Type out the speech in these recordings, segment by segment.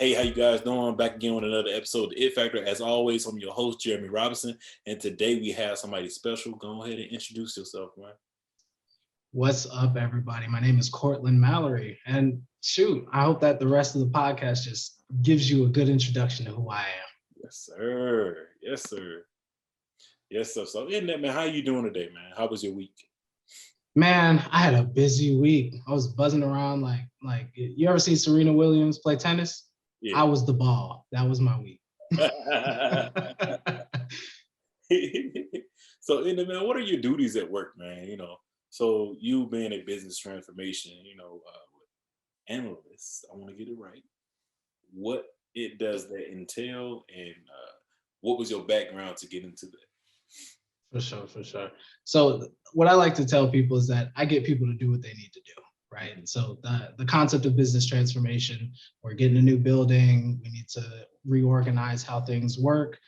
Hey, how you guys doing? Back again with another episode of The It Factor. As always, I'm your host, Jeremy Robinson, and today we have somebody special. Go ahead and introduce yourself, man. What's up, everybody? My name is Courtlynd Mallory, and shoot, I hope that the rest of the podcast just gives you a good introduction to who I am. Yes, sir. Yes, sir. Yes, sir. So, in that, man, how you doing today, man? How was your week? Man, I had a busy week. I was buzzing around like you ever see Serena Williams play tennis? Yeah. I was the ball. That was my week. So, in the man, what are your duties at work, man? So you being a business transformation, analyst, I want to get it right. What it does that entail, and what was your background to get into that? For sure. So what I like to tell people is that I get people to do what they need to do, right? And so the concept of business transformation, we're getting a new building, we need to reorganize how things work.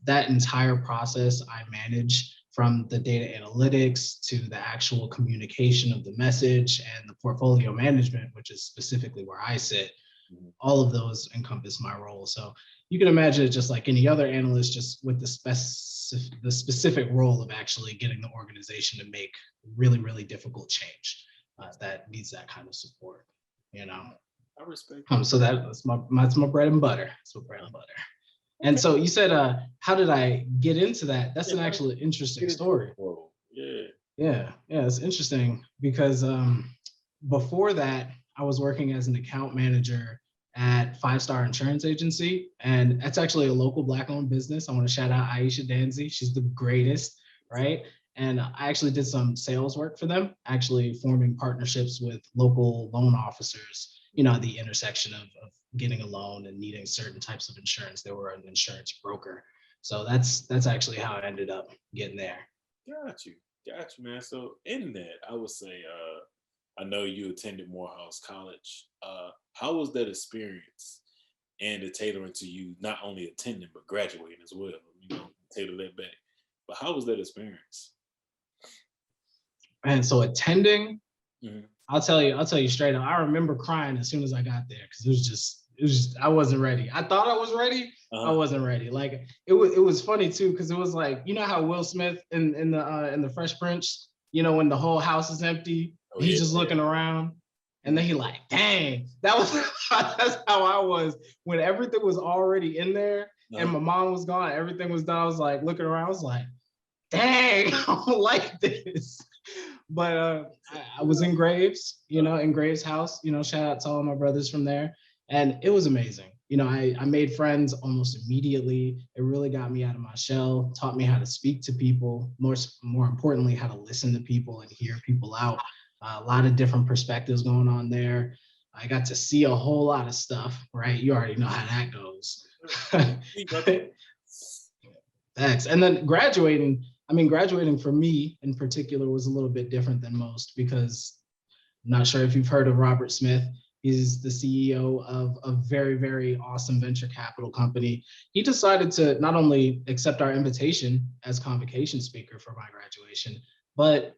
That entire process I manage, from the data analytics to the actual communication of the message and the portfolio management, which is specifically where I sit. All of those encompass my role. So you can imagine it just like any other analyst, just with the specific role of actually getting the organization to make really, really difficult change that needs that kind of support. I respect. So that's my bread and butter. That's my bread and butter. And so you said, how did I get into that? That's an actually interesting story. Yeah, it's interesting because before that, I was working as an account manager at 5 Star Insurance Agency, and that's actually a local Black-owned business. I want to shout out Aisha Danzy. She's the greatest, right? And I actually did some sales work for them, actually forming partnerships with local loan officers, the intersection of getting a loan and needing certain types of insurance. They were an insurance broker. So that's actually how I ended up getting there. Got you, man. So in that, I would say, I know you attended Morehouse College. How was that experience, and the tailoring to you, not only attending, but graduating as well? Tailor that back. But how was that experience? And so attending, I'll tell you straight up, I remember crying as soon as I got there, because it was just, I wasn't ready. I thought I was ready. I wasn't ready. Like it was funny too, because it was like, how Will Smith in the Fresh Prince, when the whole house is empty, he's just looking around, and then he like, dang, that's how I was when everything was already in there and my mom was gone, everything was done. I was like looking around, I was like, dang, I don't like this. But I was in Graves, in Graves' house, shout out to all my brothers from there. And it was amazing. I made friends almost immediately. It really got me out of my shell, taught me how to speak to people, more importantly, how to listen to people and hear people out. A lot of different perspectives going on there. I got to see a whole lot of stuff, right? You already know how that goes. Thanks. And then graduating for me in particular was a little bit different than most, because I'm not sure if you've heard of Robert Smith. He's the CEO of a very, very awesome venture capital company. He decided to not only accept our invitation as convocation speaker for my graduation, but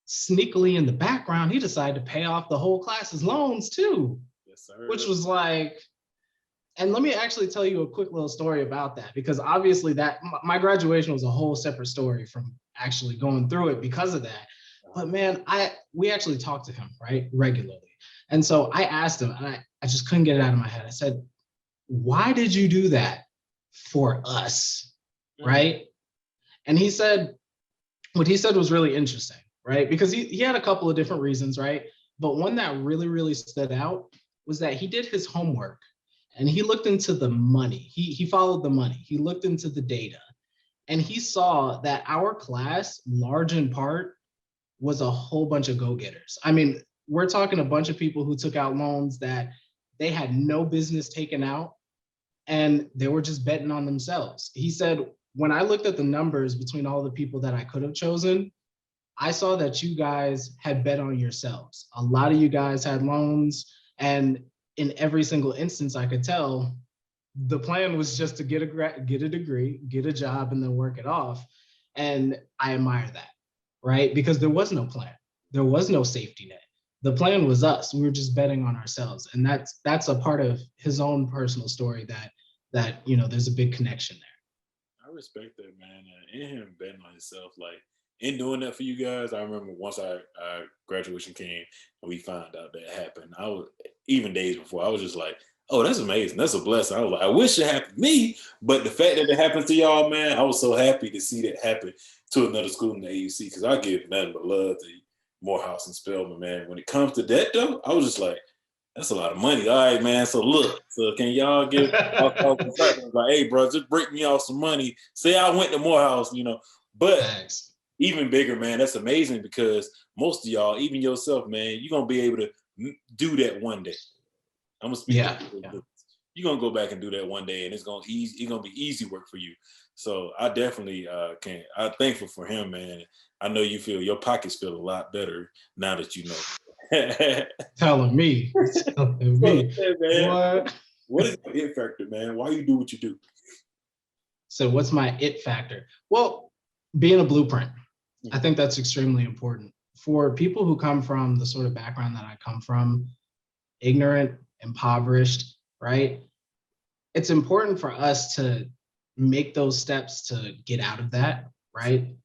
sneakily in the background, he decided to pay off the whole class's loans too. Yes, sir. Which was like, and let me actually tell you a quick little story about that, because obviously that my graduation was a whole separate story from actually going through it because of that. But man, we actually talked to him, right, regularly. And so I asked him, and I just couldn't get it out of my head. I said, why did you do that for us, right? And he said, what he said was really interesting, right? Because he had a couple of different reasons, right? But one that really, really stood out was that he did his homework and he looked into the money. He followed the money. He looked into the data, and he saw that our class, large in part, was a whole bunch of go-getters. I mean, we're talking a bunch of people who took out loans that they had no business taking out, and they were just betting on themselves. He said, when I looked at the numbers between all the people that I could have chosen, I saw that you guys had bet on yourselves. A lot of you guys had loans, and in every single instance I could tell, the plan was just to get a degree, get a job, and then work it off. And I admire that, right? Because there was no plan. There was no safety net. The plan was us. We were just betting on ourselves. And that's a part of his own personal story that there's a big connection there. I respect that, man. And in him betting on himself, like in doing that for you guys, I remember once our graduation came and we found out that happened. I was even days before, I was just like, oh, that's amazing. That's a blessing. I was like, I wish it happened to me, but the fact that it happened to y'all, man, I was so happy to see that happen to another school in the AUC because I give nothing but love to Morehouse and Spelman, man. When it comes to that, though, I was just like, that's a lot of money. All right, man. So look, so can y'all give like, hey, bro, just break me off some money. Say I went to Morehouse, But Thanks. even bigger, man, that's amazing because most of y'all, even yourself, man, you're gonna be able to do that one day. I'm gonna speak. Yeah. You're gonna go back and do that one day, and it's gonna be easy work for you. So I definitely I'm thankful for him, man. I know your pockets feel a lot better now that you know. Telling me. What is the it factor, man? Why you do what you do? So what's my it factor? Well, being a blueprint. I think that's extremely important. For people who come from the sort of background that I come from, ignorant, impoverished, right? It's important for us to make those steps to get out of that, right?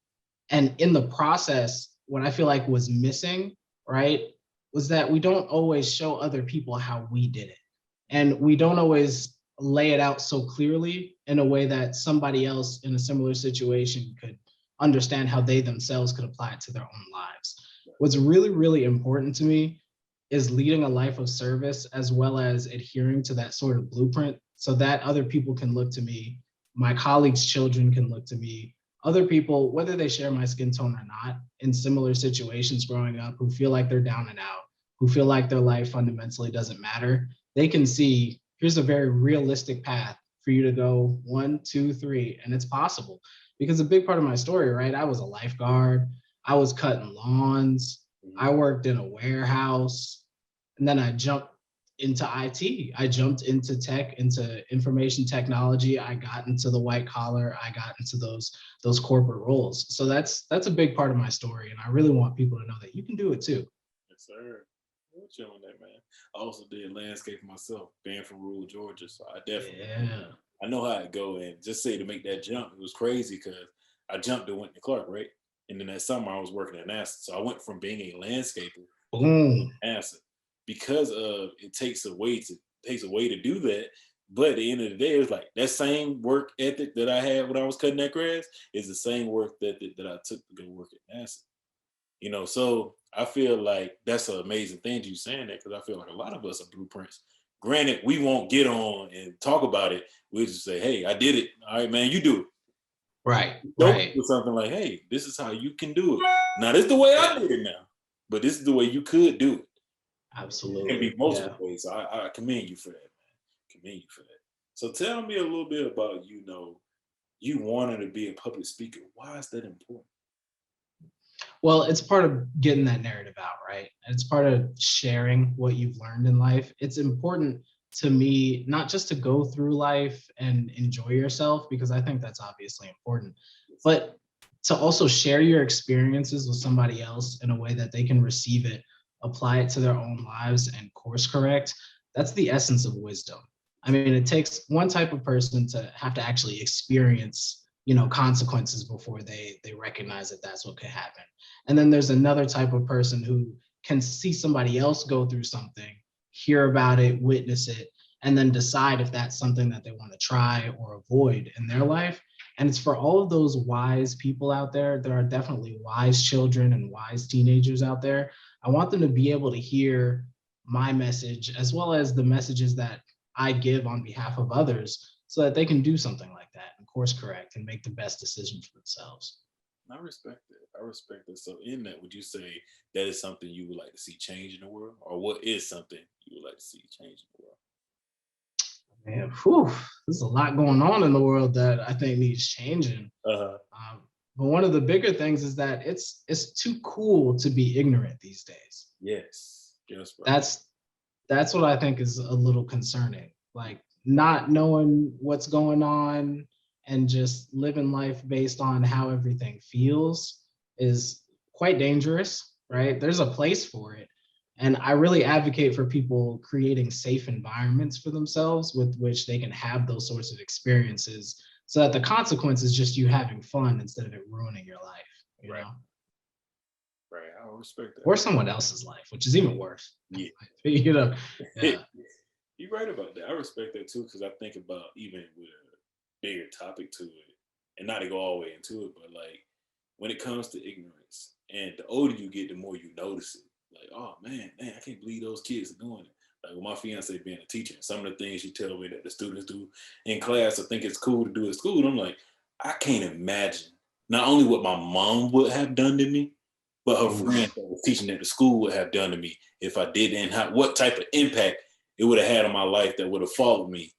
And in the process, what I feel like was missing, right, was that we don't always show other people how we did it. And we don't always lay it out so clearly in a way that somebody else in a similar situation could understand how they themselves could apply it to their own lives. What's really, really important to me is leading a life of service as well as adhering to that sort of blueprint so that other people can look to me, my colleagues' children can look to me, other people, whether they share my skin tone or not, in similar situations growing up who feel like they're down and out, who feel like their life fundamentally doesn't matter, they can see here's a very realistic path for you to go 1, 2, 3, and it's possible. Because a big part of my story, right? I was a lifeguard, I was cutting lawns, I worked in a warehouse, and then I jumped into IT. I jumped into tech, into information technology. I got into the white collar. I got into those corporate roles. So that's a big part of my story, and I really want people to know that you can do it too. Yes, sir. We're chilling that, man. I also did landscape myself, being from rural Georgia, so I definitely I know how it go. And just say to make that jump, it was crazy because I jumped and went to Clark, right? And then that summer I was working at NASA, so I went from being a landscaper to NASA because of it takes a way to do that. But at the end of the day, it was like that same work ethic that I had when I was cutting that grass is the same work ethic that I took to go work at NASA. So I feel like that's an amazing thing you saying that because I feel like a lot of us are blueprints. Granted, we won't get on and talk about it. We'll just say, hey, I did it. All right, man, you do it. Right. Don't do something like, hey, this is how you can do it. Now, this is the way I did it now, but this is the way you could do it. Absolutely. It can be multiple ways. So I commend you for that, man. Commend you for that. So tell me a little bit about, you wanting to be a public speaker. Why is that important? Well, it's part of getting that narrative out, right? It's part of sharing what you've learned in life. It's important to me, not just to go through life and enjoy yourself, because I think that's obviously important, but to also share your experiences with somebody else in a way that they can receive it, apply it to their own lives and course correct. That's the essence of wisdom. I mean, it takes one type of person to have to actually experience, consequences before they recognize that that's what could happen. And then there's another type of person who can see somebody else go through something, hear about it, witness it, and then decide if that's something that they want to try or avoid in their life. And it's for all of those wise people out there. There are definitely wise children and wise teenagers out there. I want them to be able to hear my message as well as the messages that I give on behalf of others so that they can do something like that and course correct and make the best decision for themselves. I respect it. I respect it. So in that, would you say that is something you would like to see change in the world? Or what is something you would like to see change in the world? Man, there's a lot going on in the world that I think needs changing. But one of the bigger things is that it's too cool to be ignorant these days. Yes. Right. That's what I think is a little concerning. Like not knowing what's going on and just living life based on how everything feels is quite dangerous, right? There's a place for it. And I really advocate for people creating safe environments for themselves with which they can have those sorts of experiences, so that the consequence is just you having fun instead of it ruining your life, you Right. know? Right. I respect that. Or someone else's life, which is even worse. Yeah. You know, yeah. You're right about that. I respect that too, because I think about even with a bigger topic to it, and not to go all the way into it, but like when it comes to ignorance, and the older you get, the more you notice it. Like, oh man, I can't believe those kids are doing it. Like with my fiance being a teacher, some of the things she tell me that the students do in class, I think it's cool to do at school. I'm like, I can't imagine not only what my mom would have done to me, but her friend that was teaching at the school would have done to me if I did, and what type of impact it would have had on my life that would have followed me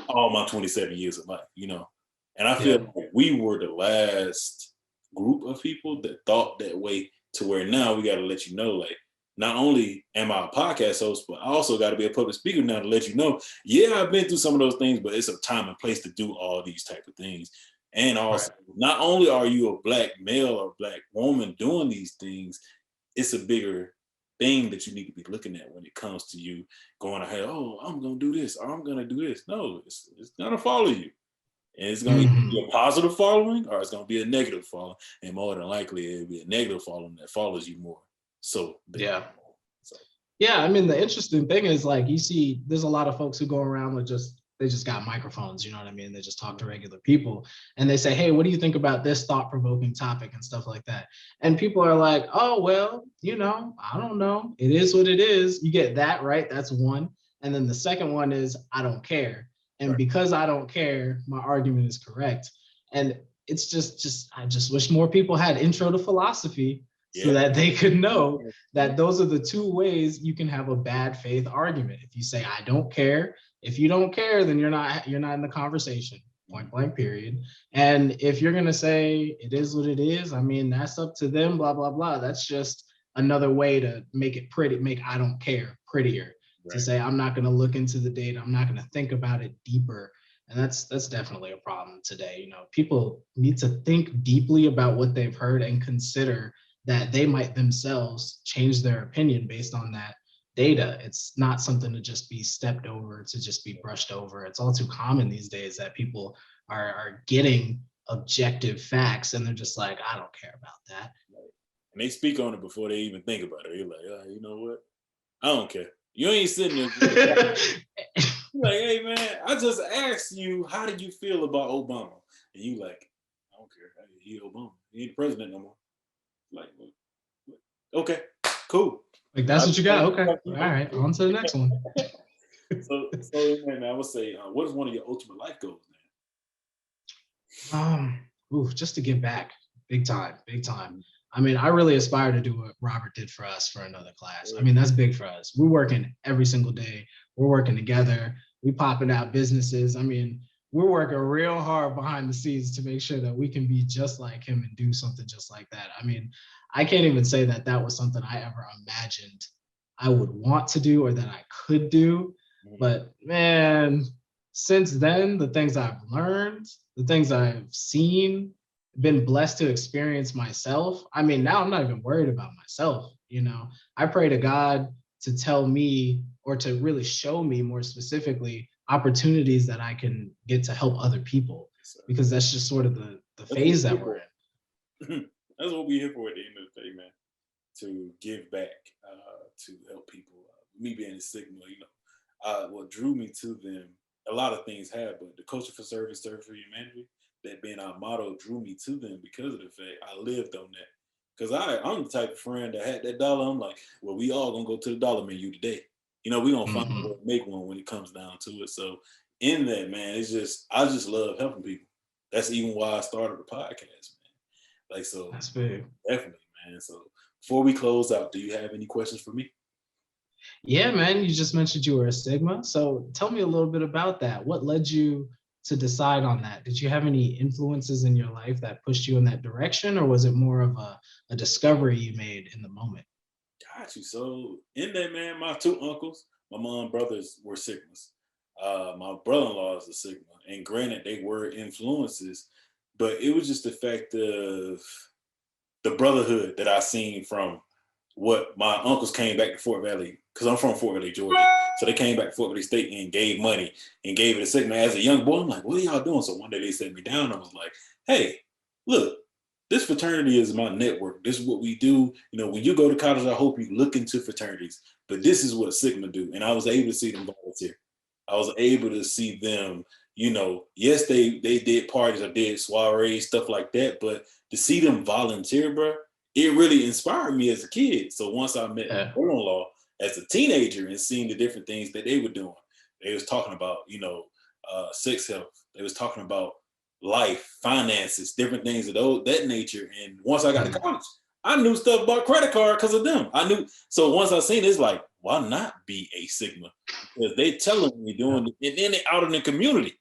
all my 27 years of life, you know? And I feel Yeah. like we were the last group of people that thought that way, to where now we got to let you know, like, not only am I a podcast host, but I also got to be a public speaker now to let you know, yeah, I've been through some of those things, but it's a time and place to do all these type of things. And also, not only are you a Black male or Black woman doing these things, it's a bigger thing that you need to be looking at when it comes to you going ahead. Oh, I'm gonna do this, or I'm gonna do this. No, it's gonna follow you, and it's gonna be a positive following, or it's gonna be a negative following, and more than likely it'll be a negative following that follows you more. So Yeah. So Yeah, I mean, the interesting thing is, like, you see there's a lot of folks who go around with they just got microphones, you know what I mean? They just talk to regular people and they say, hey, what do you think about this thought-provoking topic and stuff like that? And people are like, oh, well, you know, I don't know. It is what it is. You get that, right? That's one. And then the second one is, I don't care. And because I don't care, my argument is correct. And it's I just wish more people had intro to philosophy so that they could know that those are the two ways you can have a bad faith argument. If you say, I don't care, if you don't care, then you're not in the conversation, point blank, period. And if you're going to say it is what it is, I mean, that's up to them, blah, blah, blah. That's just another way to make it pretty, make I don't care prettier, to say, I'm not going to look into the data. I'm not going to think about it deeper. And that's definitely a problem today. You know, people need to think deeply about what they've heard and consider that they might themselves change their opinion based on that data. It's not something to just be stepped over, to just be brushed over. It's all too common these days that people are getting objective facts and they're just like, I don't care about that. And they speak on it before they even think about it. You're like, you know what? I don't care. You ain't sitting there. Like, hey man, I just asked you, how do you feel about Obama? And you like, I don't care. He Obama. He ain't the president no more. Like, okay, cool. Like, that's what you got. Okay. All right. On to the next one. so man, I would say, what is one of your ultimate life goals, man? Just to give back. Big time. I mean, I really aspire to do what Robert did for us for another class. I mean, that's big for us. We're working every single day. We're working together. We popping out businesses. I mean, we're working real hard behind the scenes to make sure that we can be just like him and do something just like that. I mean, I can't even say that that was something I ever imagined I would want to do or that I could do. But man, since then, the things I've learned, the things I've seen, been blessed to experience myself. I mean, now I'm not even worried about myself. You know, I pray to God to tell me, or to really show me more specifically, opportunities that I can get to help other people, because that's just sort of the phase that we're in. That's what we're here for at the end of the day, man. To give back, to help people. Me being a Sigma, you know, what drew me to them, a lot of things have, but the culture for service, service for humanity, that being our motto, drew me to them because of the fact I lived on that. Because I'm the type of friend that had that dollar. I'm like, well, we all gonna go to the dollar menu today. You know, we gonna find a way to make one when it comes down to it. So in that, man, I just love helping people. That's even why I started the podcast, man. Like, so that's big. Definitely, man. So before we close out, do you have any questions for me? Yeah, man, you just mentioned you were a Sigma. So tell me a little bit about that. What led you to decide on that? Did you have any influences in your life that pushed you in that direction, or was it more of a discovery you made in the moment? Got you. So in that, man, my two uncles, my mom brothers were Sigmas. My brother-in-law is a Sigma. And granted, they were influences, but it was just the fact of the brotherhood that I seen from what my uncles came back to Fort Valley, because I'm from Fort Valley, Georgia. So they came back to Fort Valley State and gave money and gave it to Sigma. As a young boy, I'm like, what are y'all doing? So one day they sat me down. I was like, hey, look, this fraternity is my network. This is what we do. You know, when you go to college, I hope you look into fraternities. But this is what Sigma do. And I was able to see them volunteer. I was able to see them, you know, yes, they did parties, I did soirees, stuff like that. But to see them volunteer, bro, it really inspired me as a kid. So once I met my brother-in-law as a teenager and seeing the different things that they were doing, they was talking about, you know, sex health. They was talking about life, finances, different things of that nature. And once I got to college, I knew stuff about credit card because of them. I knew. So once I seen it, it's like, why not be a Sigma? Because they telling me doing it, and then they out in the community.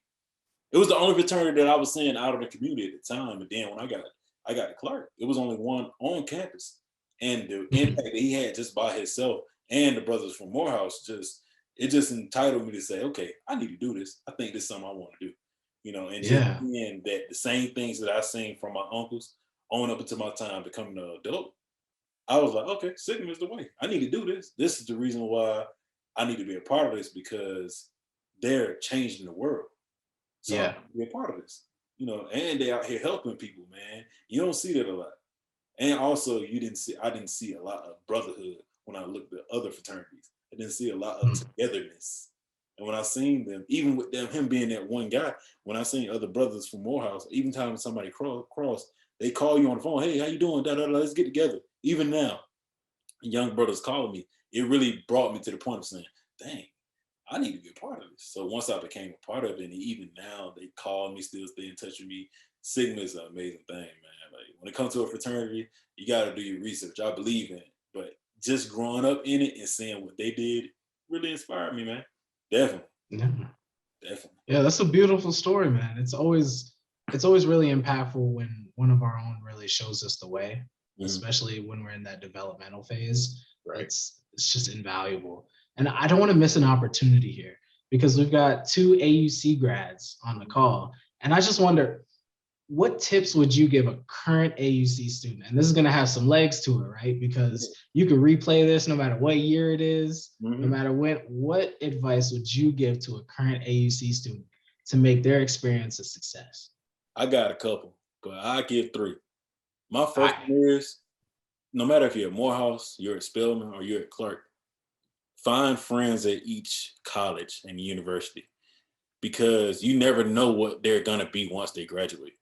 It was the only fraternity that I was seeing out of the community at the time. But then when I got to Clark, it was only one on campus. And the impact that he had just by himself and the brothers from Morehouse, it just entitled me to say, okay, I need to do this. I think this is something I want to do. You know, and just seeing that the same things that I seen from my uncles on up until my time becoming an adult, I was like, okay, Sigma is the way. I need to do this. This is the reason why I need to be a part of this, because they're changing the world. So I need to be a part of this. You know, and they out here helping people, man. You don't see that a lot. And also I didn't see a lot of brotherhood when I looked at other fraternities. I didn't see a lot of togetherness. And when I seen them, even with him being that one guy, when I seen other brothers from Morehouse, even time somebody cross, they call you on the phone, hey, how you doing? Let's get together. Even now, young brothers calling me, it really brought me to the point of saying, dang, I need to be a part of this. So once I became a part of it, and even now they call me, still stay in touch with me. Sigma is an amazing thing, man. Like when it comes to a fraternity, you got to do your research. I believe in it, but just growing up in it and seeing what they did really inspired me, man. Definitely. Definitely. Yeah, that's a beautiful story, man. It's always really impactful when one of our own really shows us the way, especially when we're in that developmental phase. Right. It's just invaluable. And I don't want to miss an opportunity here because we've got 2 AUC grads on the call. And I just wonder, what tips would you give a current AUC student? And this is going to have some legs to it, right? Because you can replay this no matter what year it is, no matter when. What advice would you give to a current AUC student to make their experience a success? I got a couple, but I give 3. My first one is, no matter if you're at Morehouse, you're at Spelman, or you're at Clark, find friends at each college and university, because you never know what they're going to be once they graduate.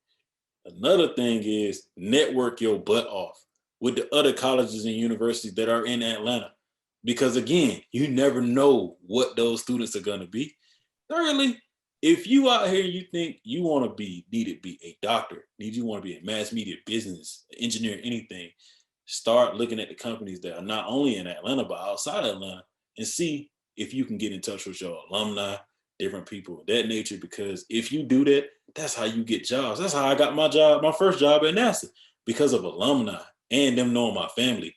Another thing is network your butt off with the other colleges and universities that are in Atlanta, because again, you never know what those students are going to be. Thirdly, if you out here, you think you want to need to be a doctor, you want to be a mass media business, engineer, anything, start looking at the companies that are not only in Atlanta, but outside of Atlanta, and see if you can get in touch with your alumni, different people of that nature. Because if you do that, that's how you get jobs. That's how I got my first job at NASA, because of alumni and them knowing my family.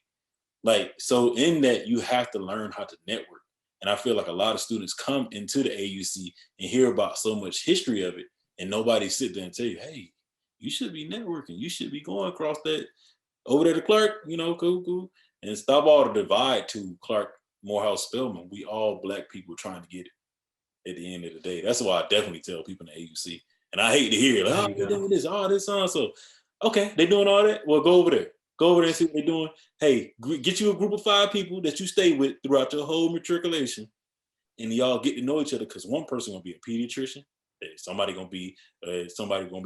Like, so in that, you have to learn how to network. And I feel like a lot of students come into the AUC and hear about so much history of it, and nobody sit there and tell you, hey, you should be networking. You should be going across that over there to Clark, you know, cool. And stop all the divide to Clark, Morehouse, Spelman. We all Black people trying to get it at the end of the day. That's why I definitely tell people in the AUC. And I hate to hear, like, oh, they're doing this, this, so. Okay, they doing all that? Well, go over there. Go over there and see what they're doing. Hey, get you a group of 5 people that you stay with throughout your whole matriculation, and y'all get to know each other, because one person gonna be a pediatrician, somebody gonna be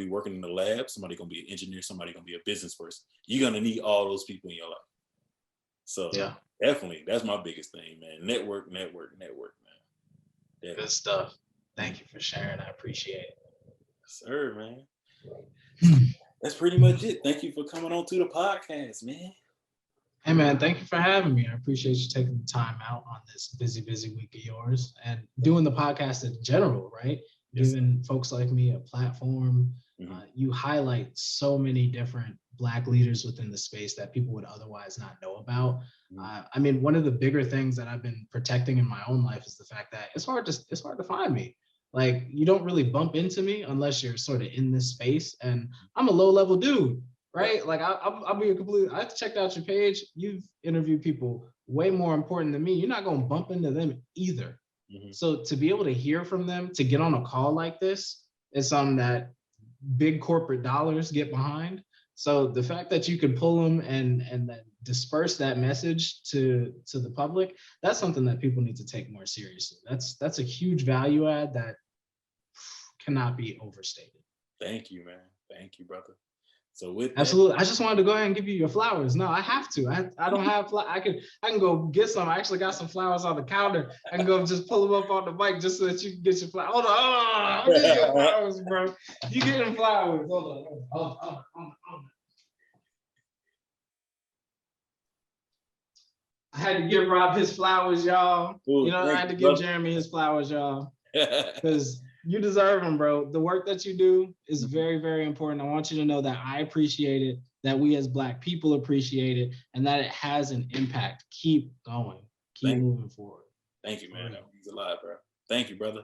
working in the lab, somebody gonna be an engineer, somebody gonna be a business person. You're gonna need all those people in your life. So definitely, that's my biggest thing, man. Network, man. Definitely. Good stuff. Thank you for sharing. I appreciate it. Sir, man. That's pretty much it. Thank you for coming on to the podcast, man. Hey, man, thank you for having me. I appreciate you taking the time out on this busy week of yours and doing the podcast in general, right? Yes, giving folks like me a platform. You highlight so many different Black leaders within the space that people would otherwise not know about. I mean, one of the bigger things that I've been protecting in my own life is the fact that it's hard to find me. Like, you don't really bump into me unless you're sort of in this space, and I'm a low level dude. right? Like I'll be a complete. I checked out your page. You've interviewed people way more important than me. You're not gonna bump into them either. Mhm. So to be able to hear from them, to get on a call like this, is something that big corporate dollars get behind. So the fact that you can pull them and then disperse that message to the public, that's something that people need to take more seriously. That's a huge value add that cannot be overstated. Thank you, man. Thank you, brother. So with that, Absolutely. I just wanted to go ahead and give you your flowers. No, I have to. I don't have I can go get some. I actually got some flowers on the counter. I can go just pull them up on the mic just so that you can get your flowers. Hold on. I'll get your flowers, bro. You getting flowers. Hold on. I had to give Rob his flowers, y'all. ooh, You know, I had to give Jeremy his flowers, y'all, because you deserve them, bro. The work that you do is very, very important. I want you to know that I appreciate it, that we as Black people appreciate it, and that it has an impact. Keep going. Keep moving forward. Thank you, man. That means a lot, bro. Thank you, brother.